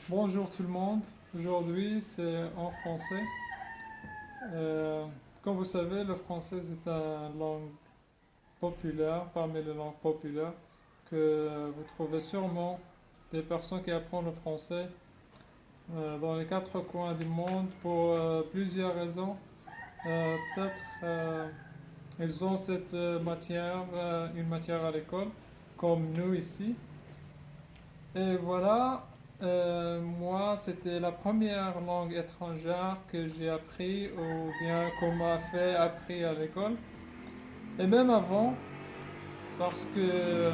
Bonjour tout le monde, aujourd'hui c'est en français. Euh, Comme vous savez, le français c'est une langue populaire, parmi les langues populaires, que vous trouvez sûrement des personnes qui apprennent le français dans les quatre coins du monde pour plusieurs raisons. Peut-être ils ont cette matière, une matière à l'école, comme nous ici. Et voilà, moi, c'était la première langue étrangère que j'ai appris ou bien qu'on m'a fait appris à l'école. Et même avant, parce que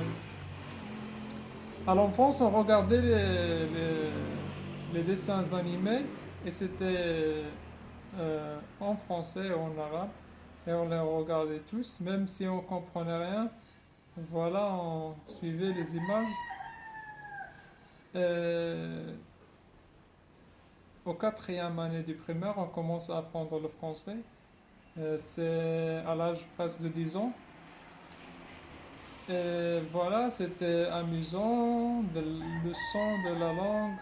à l'enfance, on regardait les dessins animés et c'était en français et en arabe. Et on les regardait tous, même si on comprenait rien. Voilà, on suivait les images. Et au quatrième année du primaire, on commence à apprendre le français. C'est à l'âge presque de 10 ans. Et voilà, c'était amusant, le son de la langue.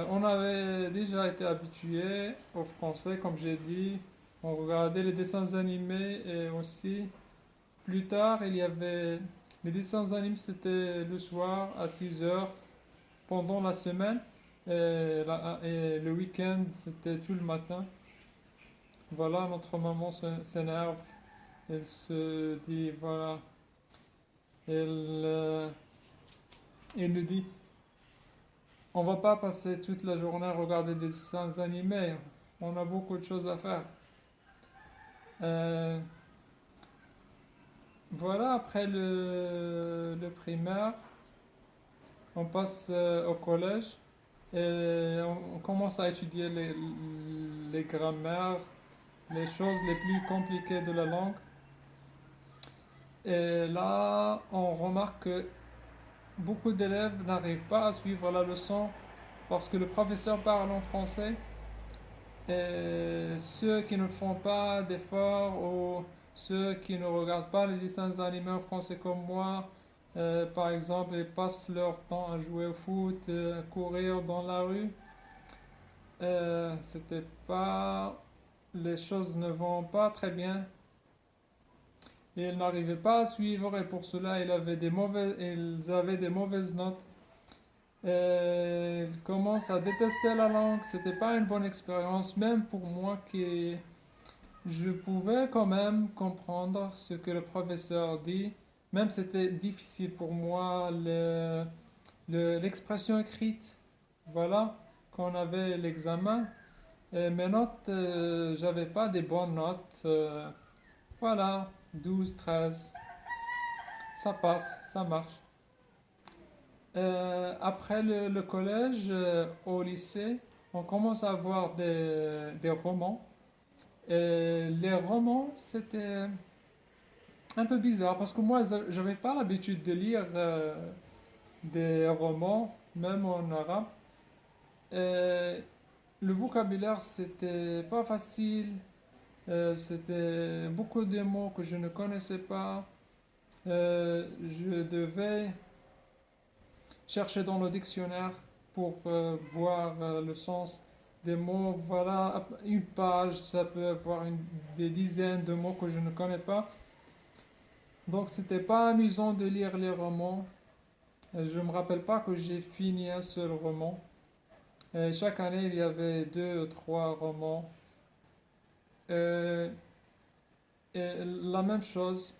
On avait déjà été habitué au français, comme j'ai dit. On regardait les dessins animés et aussi, plus tard, il y avait les dessins animés, c'était le soir à 6 heures pendant la semaine. Et le week-end, c'était tout le matin. Voilà, notre maman s'énerve. Elle se dit, voilà, elle, euh, elle nous dit, on va pas passer toute la journée à regarder des dessins animés. On a beaucoup de choses à faire. Euh, voilà, après le primaire, on passe au collège et on commence à étudier les grammaires, les choses les plus compliquées de la langue. Et là, on remarque que beaucoup d'élèves n'arrivent pas à suivre la leçon parce que le professeur parle en français et ceux qui ne font pas d'efforts ou ceux qui ne regardent pas les dessins animés en français comme moi, par exemple, ils passent leur temps à jouer au foot, courir dans la rue. C'était pas, les choses ne vont pas très bien. Et ils n'arrivaient pas à suivre et pour cela ils avaient des mauvaises notes. Et ils commencent à détester la langue. C'était pas une bonne expérience, même pour moi qui je pouvais quand même comprendre ce que le professeur dit. Même c'était difficile pour moi l'expression écrite. Voilà, quand on avait l'examen. Et mes notes, j'avais pas des bonnes notes. Voilà, 12, 13. Ça passe, ça marche. Après le collège, au lycée, on commence à avoir des romans. Et les romans, c'était un peu bizarre parce que moi, j'avais pas l'habitude de lire des romans, même en arabe. Et le vocabulaire, c'était pas facile. C'était beaucoup de mots que je ne connaissais pas. Je devais chercher dans le dictionnaire pour voir le sens des mots. Voilà, une page, ça peut avoir des dizaines de mots que je ne connais pas. Donc c'était pas amusant de lire les romans. Je me rappelle pas que j'ai fini un seul roman. Et chaque année, il y avait deux ou trois romans. Euh, et la même chose,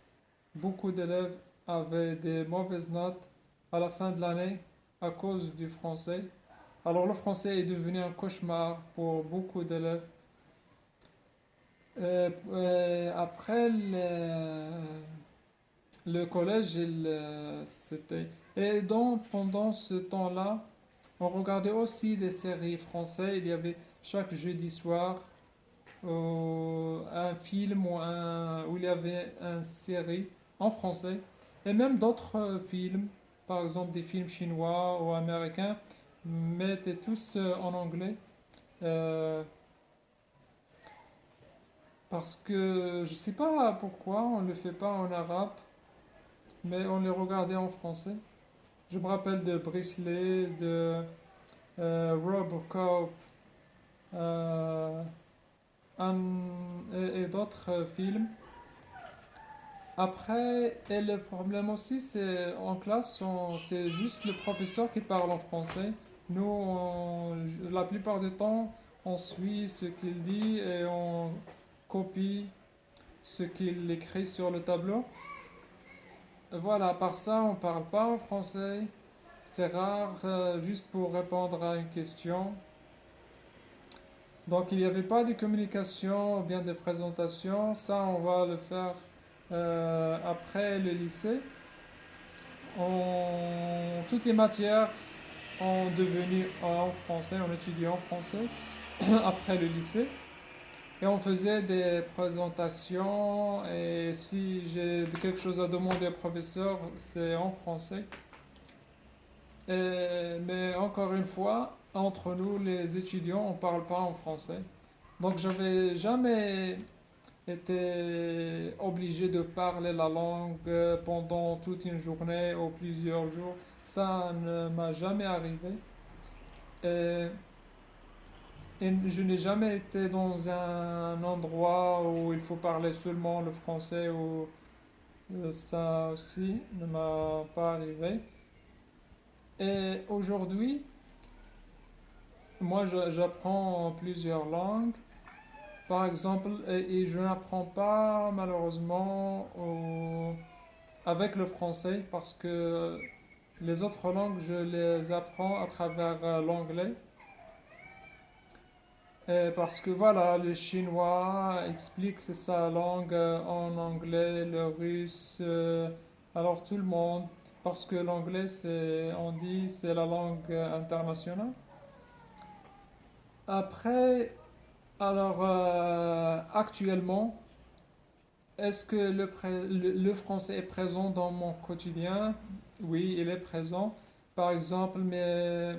beaucoup d'élèves avaient des mauvaises notes à la fin de l'année à cause du français. Alors le français est devenu un cauchemar pour beaucoup d'élèves. Après le collège, c'était... Et donc pendant ce temps-là, on regardait aussi des séries françaises. Il y avait chaque jeudi soir un film où il y avait une série en français. Et même d'autres films, par exemple des films chinois ou américains, mais étaient tous en anglais. Euh, Parce que je sais pas pourquoi on ne le fait pas en arabe, mais on les regardait en français. Je me rappelle de Brisley, de Robocop, euh, et d'autres films. Après, et le problème aussi, c'est en classe, c'est juste le professeur qui parle en français. Nous, la plupart du temps, on suit ce qu'il dit et on copie ce qu'il écrit sur le tableau. Voilà, à part ça, on parle pas en français. C'est rare, juste pour répondre à une question. Donc, il n'y avait pas de communication ou bien de présentation. Ça, on va le faire après le lycée. Toutes les matières ont devenu en français, on étudiait en français après le lycée. Et on faisait des présentations et si j'ai quelque chose à demander au professeur, c'est en français. Mais encore une fois, entre nous, les étudiants, on ne parle pas en français. Donc j'avais jamais été obligé de parler la langue pendant toute une journée ou plusieurs jours. Ça ne m'a jamais arrivé. Et, et je n'ai jamais été dans un endroit où il faut parler seulement le français ou ça aussi ne m'a pas arrivé. Et aujourd'hui, moi j'apprends plusieurs langues. Par exemple, et je n'apprends pas malheureusement avec le français parce que les autres langues, je les apprends à travers l'anglais. Parce que voilà, le chinois explique sa langue en anglais, le russe, alors tout le monde, parce que l'anglais, on dit, c'est la langue internationale. Après, alors actuellement, est-ce que le français est présent dans mon quotidien? Oui, il est présent. Par exemple, mais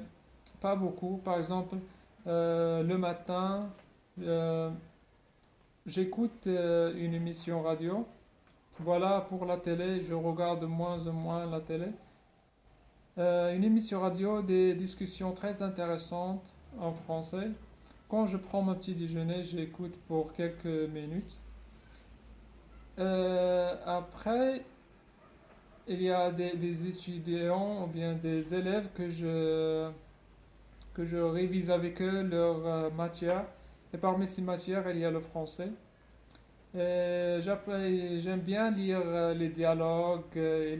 pas beaucoup. Par exemple, le matin, euh, j'écoute une émission radio. Voilà, pour la télé, je regarde de moins en moins la télé. Une émission radio, des discussions très intéressantes en français. Quand je prends mon petit déjeuner, j'écoute pour quelques minutes. Après, il y a des étudiants ou bien des élèves que je révise avec eux leurs matières. Et parmi ces matières, il y a le français. J'aime bien lire les dialogues et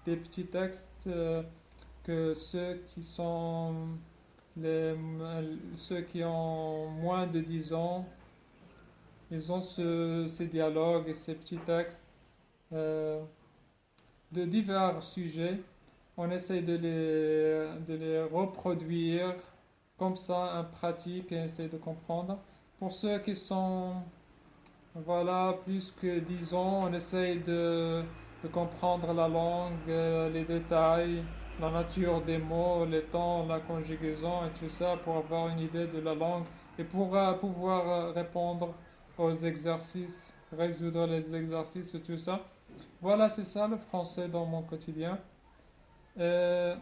des petits textes que les, ceux qui ont moins de 10 ans, ils ont ces dialogues et ces petits textes euh, de divers sujets. On essaye de les reproduire comme ça en pratique et essayer de comprendre. Pour ceux qui sont voilà, plus que 10 ans, on essaye de comprendre la langue, les détails, la nature des mots, les temps, la conjugaison et tout ça pour avoir une idée de la langue et pour pouvoir répondre aux exercices, résoudre les exercices et tout ça. Voilà, c'est ça le français dans mon quotidien. Euh,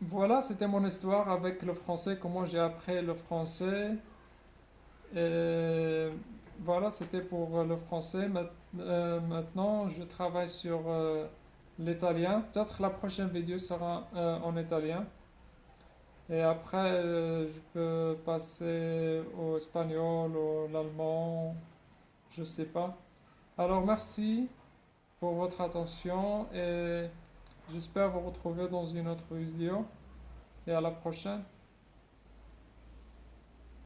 voilà, c'était mon histoire avec le français, comment j'ai appris le français. Et voilà, c'était pour le français. Maintenant, je travaille sur l'italien. Peut-être la prochaine vidéo sera en italien. Et après, je peux passer au espagnol, ou l'allemand, je sais pas. Alors, merci pour votre attention et j'espère vous retrouver dans une autre vidéo. Et à la prochaine.